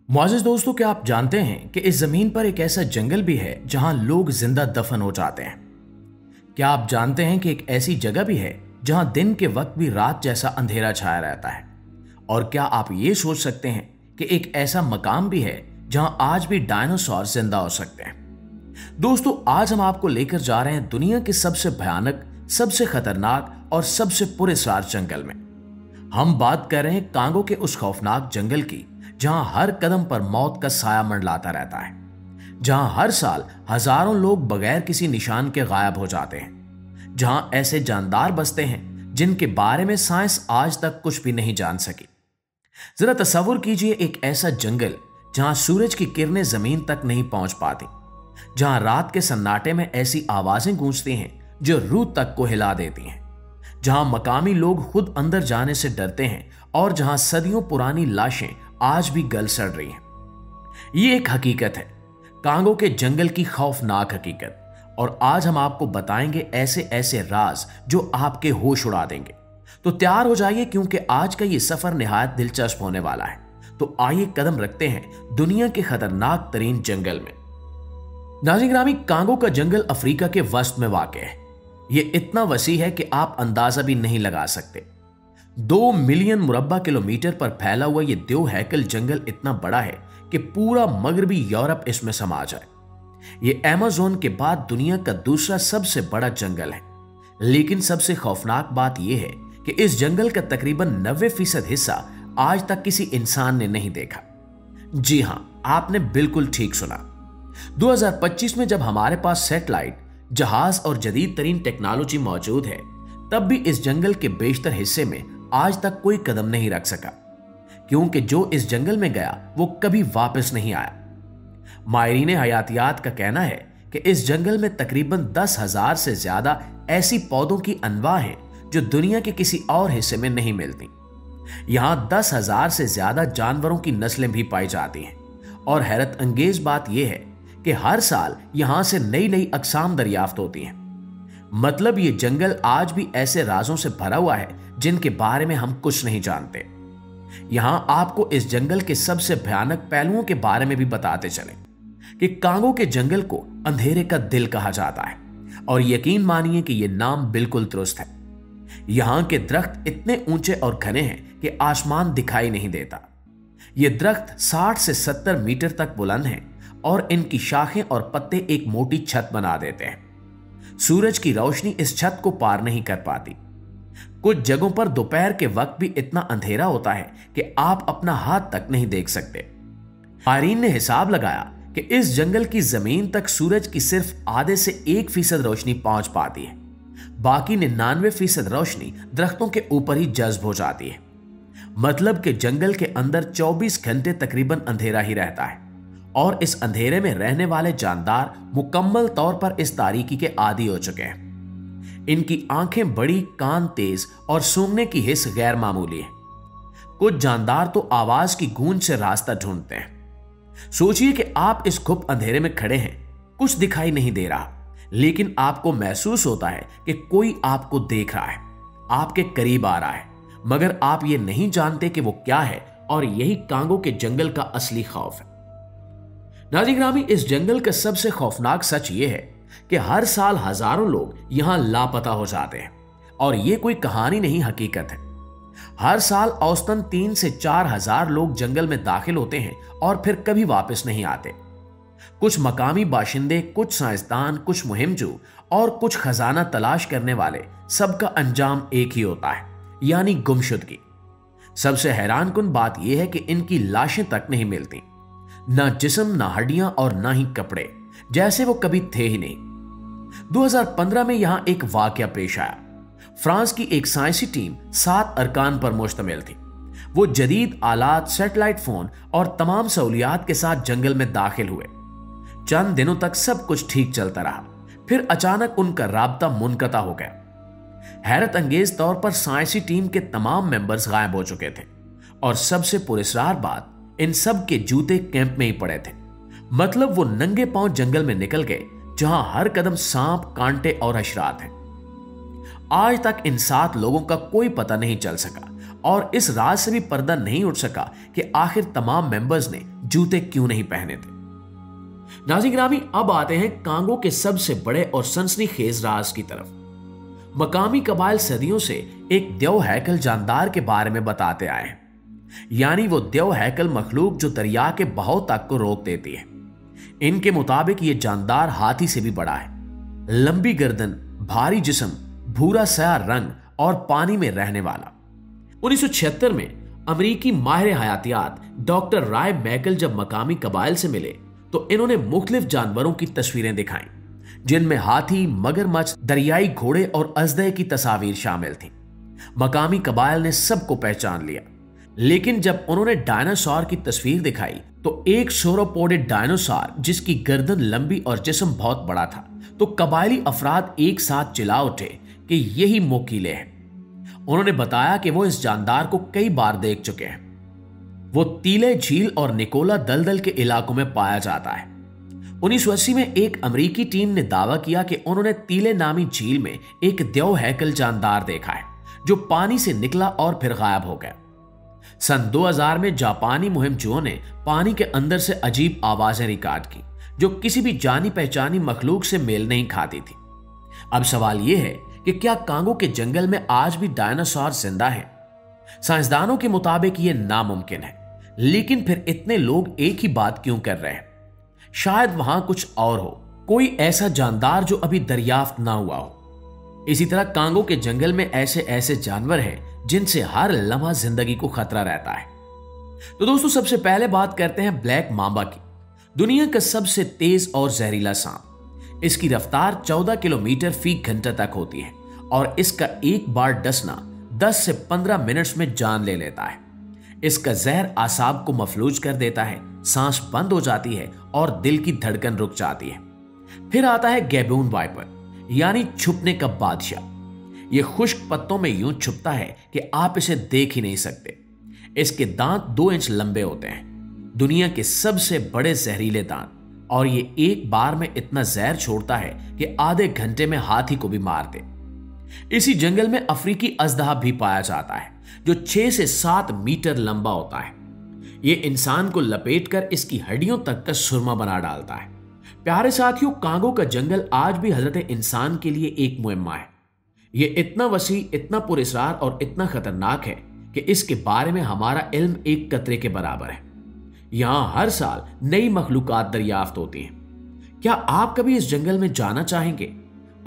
मुआज़िज़ दोस्तों, क्या आप जानते हैं कि इस जमीन पर एक ऐसा जंगल भी है जहां लोग जिंदा दफन हो जाते हैं। क्या आप जानते हैं कि एक ऐसी जगह भी है जहां दिन के वक्त भी रात जैसा अंधेरा छाया रहता है। और क्या आप ये सोच सकते हैं कि एक ऐसा मकाम भी है जहां आज भी डायनासोर जिंदा हो सकते हैं। दोस्तों, आज हम आपको लेकर जा रहे हैं दुनिया के सबसे भयानक, सबसे खतरनाक और सबसे पुरस्कार जंगल में। हम बात कर रहे हैं कांगो के उस खौफनाक जंगल की जहां हर कदम पर मौत का साया मंडलाता रहता है, जहां हर साल हजारों लोग बगैर किसी निशान के गायब हो जाते हैं, जहां ऐसे जानदार बसते हैं जिनके बारे में साइंस आज तक कुछ भी नहीं जान सकी। जरा तस्वुर कीजिए एक ऐसा जंगल जहां सूरज की किरणें जमीन तक नहीं पहुंच पाती, जहां रात के सन्नाटे में ऐसी आवाजें गूंजती हैं जो रूह तक को हिला देती हैं, जहां मकामी लोग खुद अंदर जाने से डरते हैं और जहां सदियों पुरानी लाशें आज भी गल सड़ रही हैं। ये एक हकीकत है, कांगो के जंगल की खौफनाक हकीकत। और आज हम आपको बताएंगे ऐसे ऐसे राज जो आपके होश उड़ा देंगे। तो तैयार हो जाइए, क्योंकि आज का ये सफर निहायत दिलचस्प होने वाला है। तो आइए कदम रखते हैं दुनिया के खतरनाक तरीन जंगल में। नाज़रीन ग्रामी, कांगो का जंगल अफ्रीका के वस्त में वाक़ है। ये इतना वसी है कि आप अंदाजा भी नहीं लगा सकते। 2 मिलियन मुरब्बा किलोमीटर पर फैला हुआ ये देव हैकल जंगल इतना बड़ा है कि पूरा मगरबी यूरोप इसमें समा जाए। ये अमेज़न के बाद दुनिया का दूसरा सबसे बड़ा जंगल है। लेकिन सबसे खौफनाक बात यह है कि इस जंगल का तकरीबन 90% हिस्सा आज तक किसी इंसान ने नहीं देखा। जी हां, आपने बिल्कुल ठीक सुना। 2025 में जब हमारे पास सैटेलाइट, जहाज और जदीद तरीन टेक्नोलॉजी मौजूद है, तब भी इस जंगल के बेशतर हिस्से में आज तक कोई कदम नहीं रख सका, क्योंकि जो इस जंगल में गया वो कभी वापस नहीं आया। माहिरीन हयातियात का कहना है कि इस जंगल में तकरीबन 10,000 से ज्यादा ऐसी पौधों की अनवा हैं जो दुनिया के किसी और हिस्से में नहीं मिलती। यहां 10,000 से ज्यादा जानवरों की नस्लें भी पाई जाती हैं। और हैरत अंगेज बात यह है कि हर साल यहां से नई नई अकसाम दरियाफ्त होती हैं। मतलब ये जंगल आज भी ऐसे राजों से भरा हुआ है जिनके बारे में हम कुछ नहीं जानते। यहां आपको इस जंगल के सबसे भयानक पहलुओं के बारे में भी बताते चलें कि कांगो के जंगल को अंधेरे का दिल कहा जाता है। और यकीन मानिए कि यह नाम बिल्कुल दुरुस्त है। यहां के दरख्त इतने ऊंचे और घने हैं कि आसमान दिखाई नहीं देता। ये दरख्त 60 से 70 मीटर तक बुलंद हैं और इनकी शाखें और पत्ते एक मोटी छत बना देते हैं। सूरज की रोशनी इस छत को पार नहीं कर पाती। कुछ जगहों पर दोपहर के वक्त भी इतना अंधेरा होता है कि आप अपना हाथ तक नहीं देख सकते। माहिरीन ने हिसाब लगाया कि इस जंगल की जमीन तक सूरज की सिर्फ आधे से 1% रोशनी पहुंच पाती है। बाकी 99% रोशनी दरख्तों के ऊपर ही जज्ब हो जाती है। मतलब कि जंगल के अंदर 24 घंटे तकरीबन अंधेरा ही रहता है। और इस अंधेरे में रहने वाले जानदार मुकम्मल तौर पर इस तारीकी के आदी हो चुके हैं। इनकी आंखें बड़ी, कान तेज और सूंघने की हिस्स गैर मामूली है। कुछ जानदार तो आवाज की गूंज से रास्ता ढूंढते हैं। सोचिए कि आप इस गुप्त अंधेरे में खड़े हैं, कुछ दिखाई नहीं दे रहा, लेकिन आपको महसूस होता है कि कोई आपको देख रहा है, आपके करीब आ रहा है, मगर आप ये नहीं जानते कि वो क्या है। और यही कांगो के जंगल का असली खौफ है। नाज़रीन ग्रामी, इस जंगल का सबसे खौफनाक सच ये है कि हर साल हजारों लोग यहां लापता हो जाते हैं। और ये कोई कहानी नहीं, हकीकत है। हर साल औसतन 3 से 4 हजार लोग जंगल में दाखिल होते हैं और फिर कभी वापस नहीं आते। कुछ मकामी बाशिंदे, कुछ साइंसदान, कुछ मुहिमजू और कुछ खजाना तलाश करने वाले, सबका अंजाम एक ही होता है, यानी गुमशुदगी। सबसे हैरानकुन बात यह है कि इनकी लाशें तक नहीं मिलती, ना जिस्म, ना हड्डियां और ना ही कपड़े, जैसे वो कभी थे ही नहीं। 2015 में यहां एक वाकया पेश आया। फ्रांस की एक साइंसी टीम 7 अरकान पर मुश्तमिल थी। वो जदीद आलात, सैटेलाइट फोन और तमाम सहूलियात के साथ जंगल में दाखिल हुए। चंद दिनों तक सब कुछ ठीक चलता रहा, फिर अचानक उनका राब्ता मुनक़ता हो गया। हैरत अंगेज तौर पर साइंसी टीम के तमाम मेंबर्स गायब हो चुके थे। और सबसे पुरस्कार बात, इन सब के जूते कैंप में ही पड़े थे। मतलब वो नंगे पांव जंगल में निकल गए जहां हर कदम सांप, कांटे और हशरात हैं। आज तक इन 7 लोगों का कोई पता नहीं चल सका और इस राज से भी पर्दा नहीं उठ सका कि आखिर तमाम मेंबर्स ने जूते क्यों नहीं पहने थे। नाज़रीन गिरामी, अब आते हैं कांगो के सबसे बड़े और सनसनीखेज राज की तरफ। मकामी कबाइल सदियों से एक देव हैकल जानदार के बारे में बताते आए हैं, यानी वो देव हैकल मखलूक जो दरिया के बहाव तक को रोक देती है। इनके मुताबिक ये जानदार हाथी से भी बड़ा है। लंबी गर्दन, भारी जिस्म, भूरा स्याह रंग और पानी में रहने वाला। 1976 में अमेरिकी माहिर हयातियात डॉक्टर राय मैकल जब मकामी कबाइल से मिले तो इन्होंने मुख्तलिफ जानवरों की तस्वीरें दिखाई, जिनमें हाथी, मगरमच्छ, दरियाई घोड़े और अजदे की तस्वीर शामिल थी। मकामी कबाइल ने सबको पहचान लिया, लेकिन जब उन्होंने डायनासोर की तस्वीर दिखाई तो एक सोरोपोडिड डायनासोर जिसकी गर्दन लंबी और जिस्म बहुत बड़ा था, तो कबायली अफराद एक साथ चिल्ला उठे कि यही मोकीले हैं। उन्होंने बताया कि वो इस जानदार को कई बार देख चुके हैं। वो तीले झील और निकोला दलदल के इलाकों में पाया जाता है। 1980 में एक अमेरिकी टीम ने दावा किया कि उन्होंने तीले नामी झील में एक देव हैकल जानदार देखा है जो पानी से निकला और फिर गायब हो गया। सन 2000 में जापानी मुहिमजुओं ने पानी के अंदर से अजीब आवाजें रिकॉर्ड की जो किसी भी जानी पहचानी मखलूक से मेल नहीं खाती थी। अब सवाल यह है कि क्या कांगो के जंगल में आज भी डायनासोर जिंदा है? साइंसदानों के मुताबिक यह नामुमकिन है, लेकिन फिर इतने लोग एक ही बात क्यों कर रहे हैं? शायद वहां कुछ और हो, कोई ऐसा जानदार जो अभी दरियाफ्त ना हुआ हो। इसी तरह कांगो के जंगल में ऐसे ऐसे जानवर हैं जिनसे हर लम्हा जिंदगी को खतरा रहता है। तो दोस्तों, सबसे पहले बात करते हैं ब्लैक मांबा की, दुनिया का सबसे तेज और जहरीला सांप। इसकी रफ्तार 14 किलोमीटर फी घंटा तक होती है और इसका एक बार डसना 10 से 15 मिनट्स में जान ले लेता है। इसका जहर आसाब को मफलूज कर देता है, सांस बंद हो जाती है और दिल की धड़कन रुक जाती है। फिर आता है गैबून वाइपर, यानी छुपने का बादशाह। यह खुश्क पत्तों में यूं छुपता है कि आप इसे देख ही नहीं सकते। इसके दांत 2 इंच लंबे होते हैं, दुनिया के सबसे बड़े जहरीले दांत, और ये एक बार में इतना जहर छोड़ता है कि आधे घंटे में हाथी को भी मार दे। इसी जंगल में अफ्रीकी अजदहा भी पाया जाता है जो 6 से 7 मीटर लंबा होता है। यह इंसान को लपेटकर इसकी हड्डियों तक का सुरमा बना डालता है। प्यारे साथियों, कांगो का जंगल आज भी हजरत इंसान के लिए एक मुहिम्मा है। यह इतना वसी, इतना पुरअसरार और इतना खतरनाक है कि इसके बारे में हमारा इल्म एक कतरे के बराबर है। यहां हर साल नई मखलूकात दरियाफ्त होती हैं। क्या आप कभी इस जंगल में जाना चाहेंगे?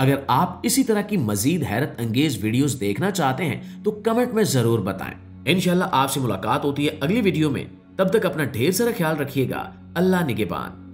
अगर आप इसी तरह की मजीद हैरत अंगेज वीडियोस देखना चाहते हैं तो कमेंट में जरूर बताएं। इंशाल्लाह आपसे मुलाकात होती है अगली वीडियो में। तब तक अपना ढेर सारा ख्याल रखिएगा। अल्लाह निगहबान।